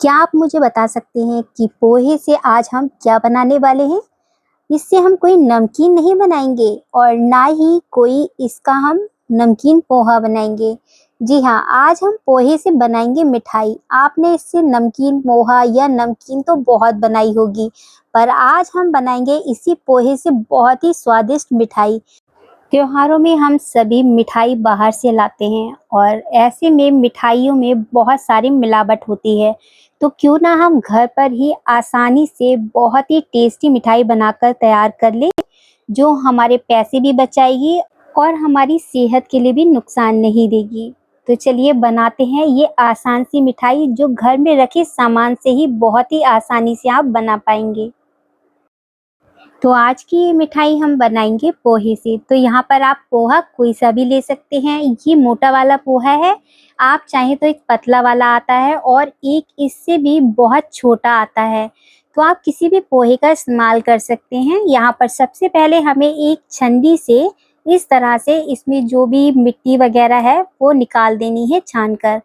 क्या आप मुझे बता सकते हैं कि पोहे से आज हम क्या बनाने वाले हैं? इससे हम कोई नमकीन नहीं बनाएँगे और ना ही कोई इसका हम नमकीन पोहा बनाएँगे। जी हाँ, आज हम पोहे से बनाएँगे मिठाई। आपने इससे नमकीन पोहा या नमकीन तो बहुत बनाई होगी, पर आज हम बनाएँगे इसी पोहे से बहुत ही स्वादिष्ट मिठाई। त्योहारों में हम सभी मिठाई बाहर से लाते हैं और ऐसे में मिठाइयों में बहुत सारी मिलावट होती है। तो क्यों ना हम घर पर ही आसानी से बहुत ही टेस्टी मिठाई बनाकर तैयार कर लें, जो हमारे पैसे भी बचाएगी और हमारी सेहत के लिए भी नुकसान नहीं देगी। तो चलिए बनाते हैं ये आसान सी मिठाई जो घर में रखे सामान से ही बहुत ही आसानी से आप बना पाएंगे। तो आज की ये मिठाई हम बनाएंगे पोहे से। तो यहाँ पर आप पोहा कोई सा भी ले सकते हैं। ये मोटा वाला पोहा है। आप चाहें तो एक पतला वाला आता है और एक इससे भी बहुत छोटा आता है। तो आप किसी भी पोहे का इस्तेमाल कर सकते हैं। यहाँ पर सबसे पहले हमें एक छन्नी से इस तरह से इसमें जो भी मिट्टी वगैरह है वो निकाल देनी है छान कर,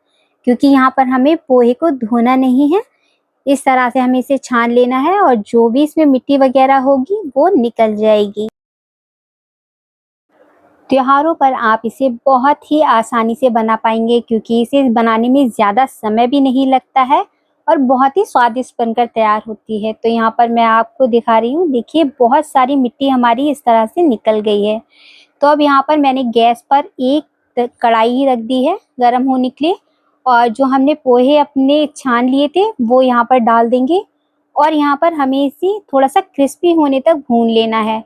क्योंकि यहाँ पर हमें पोहे को धोना नहीं है। इस तरह से हमें इसे छान लेना है और जो भी इसमें मिट्टी वगैरह होगी वो निकल जाएगी। त्योहारों पर आप इसे बहुत ही आसानी से बना पाएंगे, क्योंकि इसे बनाने में ज़्यादा समय भी नहीं लगता है और बहुत ही स्वादिष्ट बनकर तैयार होती है। तो यहाँ पर मैं आपको दिखा रही हूँ, देखिए बहुत सारी मिट्टी हमारी इस तरह से निकल गई है। तो अब यहाँ पर मैंने गैस पर एक कढ़ाई रख दी है गर्म होने के लिए, और जो हमने पोहे अपने छान लिए थे वो यहाँ पर डाल देंगे और यहाँ पर हमें इसे थोड़ा सा क्रिस्पी होने तक भून लेना है।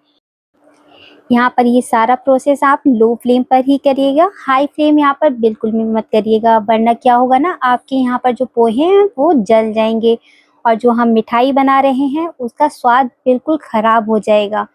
यहाँ पर ये सारा प्रोसेस आप लो फ्लेम पर ही करिएगा, हाई फ्लेम यहाँ पर बिल्कुल भी मत करिएगा, वरना क्या होगा ना, आपके यहाँ पर जो पोहे हैं वो जल जाएंगे और जो हम मिठाई बना रहे हैं उसका स्वाद बिल्कुल खराब हो जाएगा।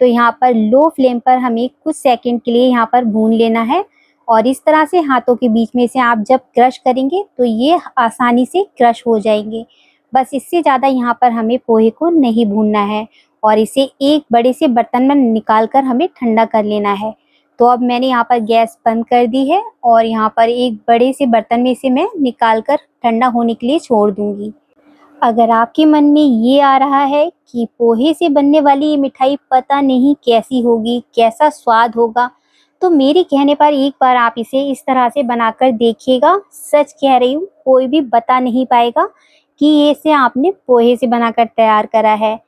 तो यहाँ पर लो फ्लेम पर हमें कुछ सेकंड के लिए यहाँ पर भून लेना है और इस तरह से हाथों के बीच में से आप जब क्रश करेंगे तो ये आसानी से क्रश हो जाएंगे। बस इससे ज़्यादा यहाँ पर हमें पोहे को नहीं भूनना है और इसे एक बड़े से बर्तन में निकाल कर हमें ठंडा कर लेना है। तो अब मैंने यहाँ पर गैस बंद कर दी है और यहाँ पर एक बड़े से बर्तन में इसे मैं निकाल कर ठंडा होने के लिए छोड़ दूंगी। अगर आपके मन में ये आ रहा है कि पोहे से बनने वाली ये मिठाई पता नहीं कैसी होगी, कैसा स्वाद होगा, तो मेरे कहने पर एक बार आप इसे इस तरह से बनाकर देखिएगा। सच कह रही हूँ, कोई भी बता नहीं पाएगा कि ये इसे आपने पोहे से बनाकर तैयार करा है।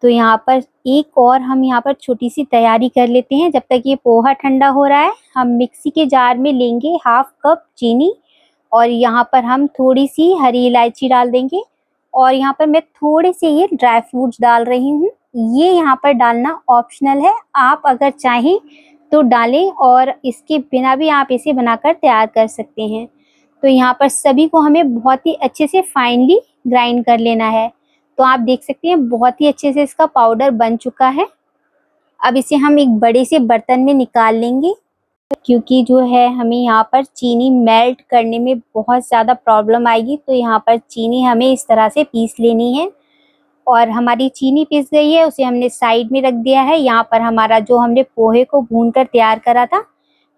तो यहाँ पर एक और हम यहाँ पर छोटी सी तैयारी कर लेते हैं। जब तक ये पोहा ठंडा हो रहा है, हम मिक्सी के जार में लेंगे हाफ कप चीनी और यहाँ पर हम थोड़ी सी हरी इलायची डाल देंगे और यहाँ पर मैं थोड़े से ये ड्राई फ्रूट्स डाल रही हूँ। ये यहाँ पर डालना ऑप्शनल है, आप अगर चाहें तो डालें और इसके बिना भी आप इसे बनाकर तैयार कर सकते हैं। तो यहाँ पर सभी को हमें बहुत ही अच्छे से फाइनली ग्राइंड कर लेना है। तो आप देख सकते हैं बहुत ही अच्छे से इसका पाउडर बन चुका है। अब इसे हम एक बड़े से बर्तन में निकाल लेंगे, क्योंकि जो है हमें यहाँ पर चीनी मेल्ट करने में बहुत ज़्यादा प्रॉब्लम आएगी। तो यहाँ पर चीनी हमें इस तरह से पीस लेनी है और हमारी चीनी पिस गई है, उसे हमने साइड में रख दिया है। यहाँ पर हमारा जो हमने पोहे को भून कर तैयार करा था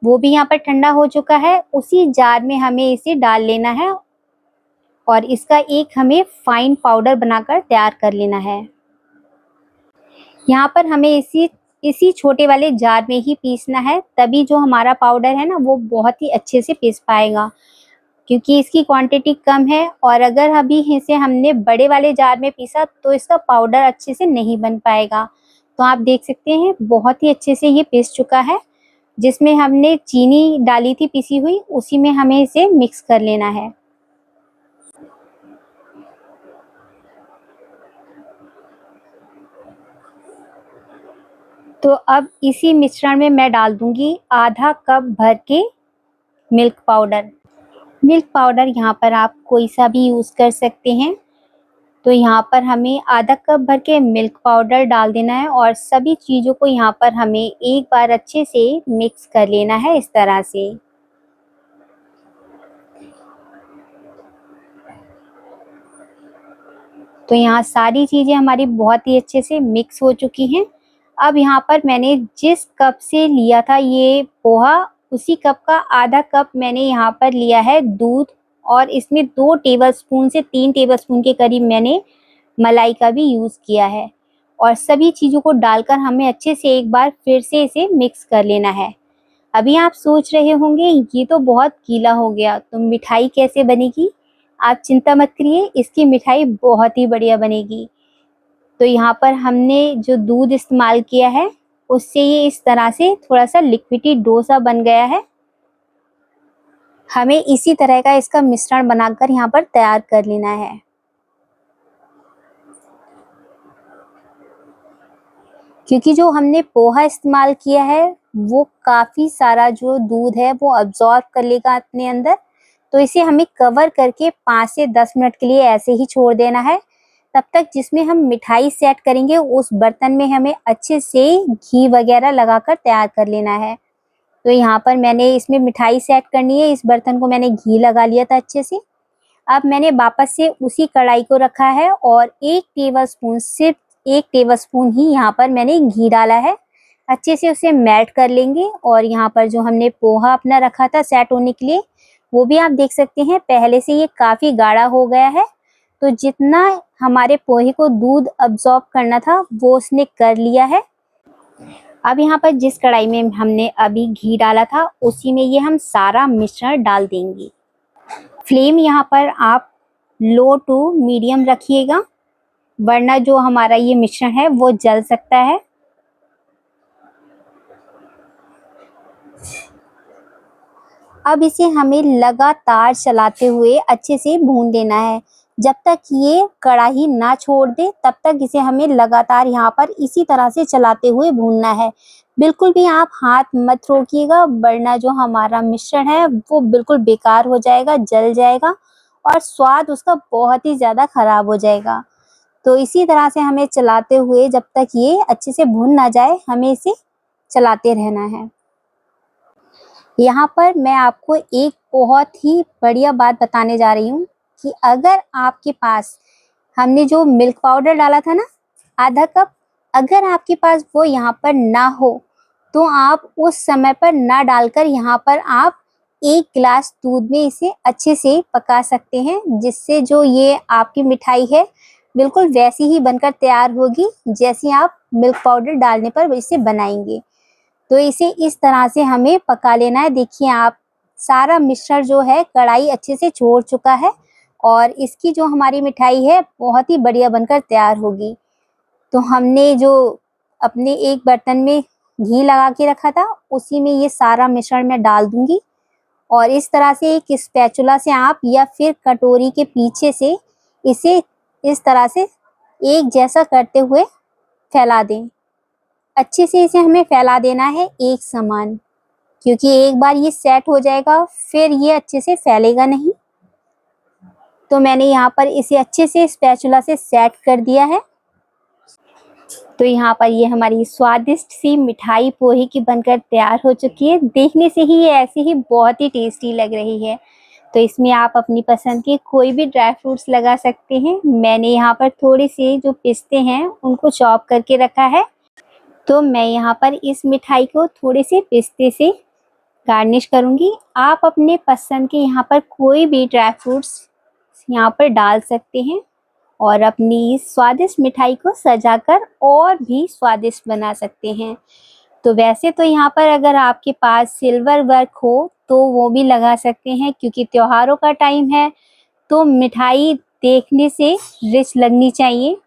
वो भी यहाँ पर ठंडा हो चुका है। उसी जार में हमें इसे डाल लेना है और इसका एक हमें फाइन पाउडर बनाकर तैयार कर लेना है। यहाँ पर हमें इसी इसी छोटे वाले जार में ही पीसना है, तभी जो हमारा पाउडर है ना वो बहुत ही अच्छे से पीस पाएगा, क्योंकि इसकी क्वांटिटी कम है और अगर अभी इसे हमने बड़े वाले जार में पीसा तो इसका पाउडर अच्छे से नहीं बन पाएगा। तो आप देख सकते हैं बहुत ही अच्छे से ये पीस चुका है। जिसमें हमने चीनी डाली थी पिसी हुई, उसी में हमें इसे मिक्स कर लेना है। तो अब इसी मिश्रण में मैं डाल दूंगी आधा कप भर के मिल्क पाउडर। मिल्क पाउडर यहाँ पर आप कोई सा भी यूज़ कर सकते हैं। तो यहाँ पर हमें आधा कप भर के मिल्क पाउडर डाल देना है और सभी चीज़ों को यहाँ पर हमें एक बार अच्छे से मिक्स कर लेना है इस तरह से। तो यहाँ सारी चीज़ें हमारी बहुत ही अच्छे से मिक्स हो चुकी हैं। अब यहाँ पर मैंने जिस कप से लिया था ये पोहा, उसी कप का आधा कप मैंने यहाँ पर लिया है दूध और इसमें 2 टेबलस्पून से 3 टेबलस्पून के करीब मैंने मलाई का भी यूज़ किया है। और सभी चीज़ों को डालकर हमें अच्छे से एक बार फिर से इसे मिक्स कर लेना है। अभी आप सोच रहे होंगे ये तो बहुत गीला हो गया, तो मिठाई कैसे बनेगी? आप चिंता मत करिए, इसकी मिठाई बहुत ही बढ़िया बनेगी। तो यहाँ पर हमने जो दूध इस्तेमाल किया है उससे ये इस तरह से थोड़ा-सा लिक्विडी डो सा बन गया है। हमें इसी तरह का इसका मिश्रण बनाकर यहाँ पर तैयार कर लेना है। क्योंकि जो हमने पोहा इस्तेमाल किया है वो काफ़ी सारा जो दूध है वो अब्ज़ॉर्ब कर लेगा अपने अंदर, तो इसे हमें कवर करके 5 से 10 मिनट के लिए ऐसे ही छोड़ देना है। तब तक जिसमें हम मिठाई सेट करेंगे उस बर्तन में हमें अच्छे से घी वगैरह लगाकर तैयार कर लेना है। तो यहाँ पर मैंने इसमें मिठाई सेट करनी है, इस बर्तन को मैंने घी लगा लिया था अच्छे से। अब मैंने वापस से उसी कढ़ाई को रखा है और 1 टेबलस्पून, सिर्फ 1 टेबलस्पून ही यहाँ पर मैंने घी डाला है। अच्छे से उसे मेल्ट कर लेंगे और यहाँ पर जो हमने पोहा अपना रखा था सेट होने के लिए, वो भी आप देख सकते हैं पहले से ये काफ़ी गाढ़ा हो गया है। तो जितना हमारे पोहे को दूध अब्ज़ॉर्ब करना था वो उसने कर लिया है। अब यहाँ पर जिस कढ़ाई में हमने अभी घी डाला था उसी में ये हम सारा मिश्रण डाल देंगे। फ्लेम यहाँ पर आप लो टू मीडियम रखिएगा, वरना जो हमारा ये मिश्रण है वो जल सकता है। अब इसे हमें लगातार चलाते हुए अच्छे से भून देना है। जब तक ये कढ़ाई ना छोड़ दे तब तक इसे हमें लगातार यहाँ पर इसी तरह से चलाते हुए भूनना है। बिल्कुल भी आप हाथ मत रोकिएगा, वरना जो हमारा मिश्रण है वो बिल्कुल बेकार हो जाएगा, जल जाएगा और स्वाद उसका बहुत ही ज़्यादा ख़राब हो जाएगा। तो इसी तरह से हमें चलाते हुए जब तक ये अच्छे से भुन ना जाए, हमें इसे चलाते रहना है। यहाँ पर मैं आपको एक बहुत ही बढ़िया बात बताने जा रही हूँ कि अगर आपके पास हमने जो मिल्क पाउडर डाला था ना आधा कप, अगर आपके पास वो यहाँ पर ना हो तो आप उस समय पर ना डालकर यहाँ पर आप 1 गिलास दूध में इसे अच्छे से पका सकते हैं, जिससे जो ये आपकी मिठाई है बिल्कुल वैसी ही बनकर तैयार होगी जैसी आप मिल्क पाउडर डालने पर इसे बनाएंगे। तो इसे इस तरह से हमें पका लेना है। देखिए आप, सारा मिश्रण जो है कढ़ाई अच्छे से छोड़ चुका है और इसकी जो हमारी मिठाई है बहुत ही बढ़िया बनकर तैयार होगी। तो हमने जो अपने एक बर्तन में घी लगा के रखा था उसी में ये सारा मिश्रण मैं डाल दूंगी और इस तरह से एक स्पैचुला से आप या फिर कटोरी के पीछे से इसे इस तरह से एक जैसा करते हुए फैला दें। अच्छे से इसे हमें फैला देना है एक समान, क्योंकि एक बार ये सेट हो जाएगा फिर ये अच्छे से फैलेगा नहीं। तो मैंने यहाँ पर इसे अच्छे से स्पैचुला से सेट कर दिया है। तो यहाँ पर ये हमारी स्वादिष्ट सी मिठाई पोहे की बनकर तैयार हो चुकी है। देखने से ही ये ऐसे ही बहुत ही टेस्टी लग रही है। तो इसमें आप अपनी पसंद के कोई भी ड्राई फ्रूट्स लगा सकते हैं। मैंने यहाँ पर थोड़े से जो पिस्ते हैं उनको चॉप करके रखा है, तो मैं यहाँ पर इस मिठाई को थोड़े से पिस्ते से गार्निश करूँगी। आप अपने पसंद के यहाँ पर कोई भी ड्राई फ्रूट्स यहाँ पर डाल सकते हैं और अपनी स्वादिष्ट मिठाई को सजाकर और भी स्वादिष्ट बना सकते हैं। तो वैसे तो यहाँ पर अगर आपके पास सिल्वर वर्क हो तो वो भी लगा सकते हैं, क्योंकि त्योहारों का टाइम है तो मिठाई देखने से रिच लगनी चाहिए।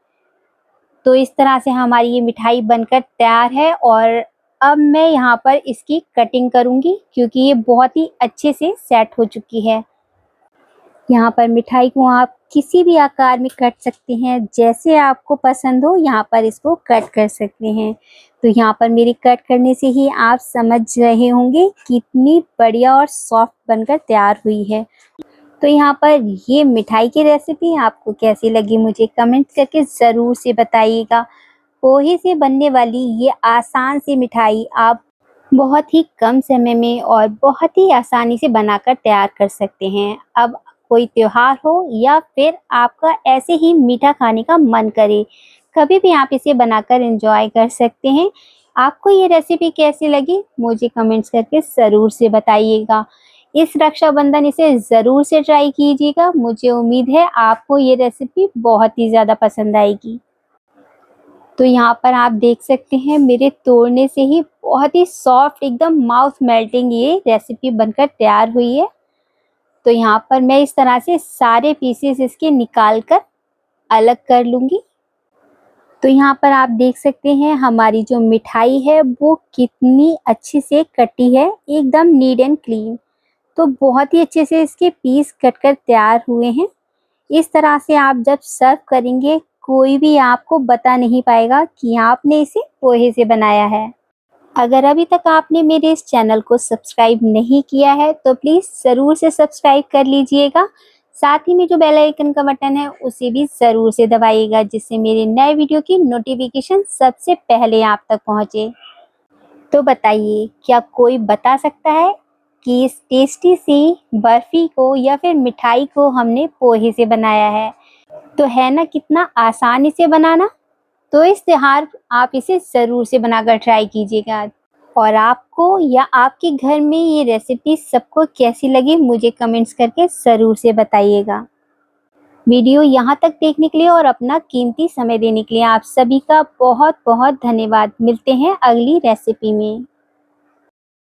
तो इस तरह से हमारी ये मिठाई बनकर तैयार है और अब मैं यहाँ पर इसकी कटिंग करूँगी, क्योंकि ये बहुत ही अच्छे से सेट हो चुकी है। यहाँ पर मिठाई को आप किसी भी आकार में कट सकते हैं, जैसे आपको पसंद हो यहाँ पर इसको कट कर सकते हैं। तो यहाँ पर मेरी कट करने से ही आप समझ रहे होंगे कितनी बढ़िया और सॉफ्ट बनकर तैयार हुई है। तो यहाँ पर ये मिठाई की रेसिपी आपको कैसी लगी मुझे कमेंट करके ज़रूर से बताइएगा। पोहे से बनने वाली ये आसान सी मिठाई आप बहुत ही कम समय में और बहुत ही आसानी से बनाकर तैयार कर सकते हैं। अब कोई त्योहार हो या फिर आपका ऐसे ही मीठा खाने का मन करे, कभी भी आप इसे बनाकर एंजॉय कर सकते हैं। आपको ये रेसिपी कैसी लगी मुझे कमेंट्स करके ज़रूर से बताइएगा। इस रक्षाबंधन इसे ज़रूर से ट्राई कीजिएगा। मुझे उम्मीद है आपको ये रेसिपी बहुत ही ज़्यादा पसंद आएगी। तो यहाँ पर आप देख सकते हैं मेरे तोड़ने से ही बहुत ही सॉफ्ट एकदम माउथ मेल्टिंग ये रेसिपी बनकर तैयार हुई है। तो यहाँ पर मैं इस तरह से सारे पीसेस इसके निकाल कर अलग कर लूँगी। तो यहाँ पर आप देख सकते हैं हमारी जो मिठाई है वो कितनी अच्छे से कटी है, एकदम नीट एंड क्लीन। तो बहुत ही अच्छे से इसके पीस कटकर तैयार हुए हैं। इस तरह से आप जब सर्व करेंगे कोई भी आपको बता नहीं पाएगा कि आपने इसे पोहे से बनाया है। अगर अभी तक आपने मेरे इस चैनल को सब्सक्राइब नहीं किया है तो प्लीज़ ज़रूर से सब्सक्राइब कर लीजिएगा। साथ ही में जो बेल आइकन का बटन है उसे भी ज़रूर से दबाइएगा, जिससे मेरे नए वीडियो की नोटिफिकेशन सबसे पहले आप तक पहुंचे। तो बताइए, क्या कोई बता सकता है कि इस टेस्टी सी बर्फ़ी को या फिर मिठाई को हमने पोहे से बनाया है? तो है ना कितना आसान इसे बनाना। तो इस त्योहार आप इसे ज़रूर से बनाकर ट्राई कीजिएगा। और आपको या आपके घर में ये रेसिपी सबको कैसी लगी मुझे कमेंट्स करके ज़रूर से बताइएगा। वीडियो यहाँ तक देखने के लिए और अपना कीमती समय देने के लिए आप सभी का बहुत बहुत धन्यवाद। मिलते हैं अगली रेसिपी में।